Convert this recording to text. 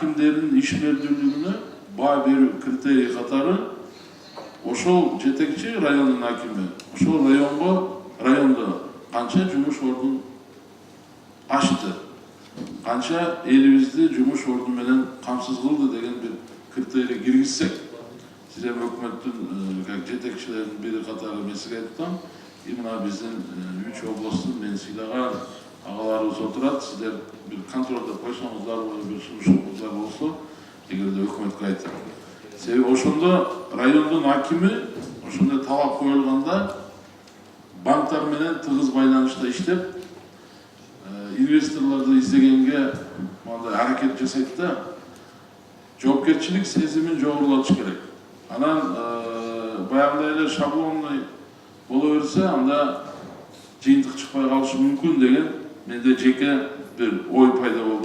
акимдердин ишмердүүлүгүнө баа берүү критерий катары ошол жетекчи райондун акими ошол райондо канча жумуш ордун ачты, канча элибизди жумуш орду менен камсыз кылды деген бир критерий киргизсек, сиз эми өкмөттүн как жетекчилердин бири катары мен сизге айттым, именно биздин 3 областтын мен сыйлаган агаларыбыз отурат, сиздер бир контролдо койсоңуздар, бир сунушуңуздар болсо, эгерде өкмөткө айтам. Себеби ошондо райондун акими ошондой талап коюлганда банктар менен тыгыз байланышта иштеп, инвесторлорду издегенге мындай аракет жасайт да, жоопкерчилик сезимин жогорулатыш керек. Анан баягындай эле шаблонный боло берсе, анда жыйынтык чыкпай калышы мүмкүн деген менде жеке бир ой пайда болду.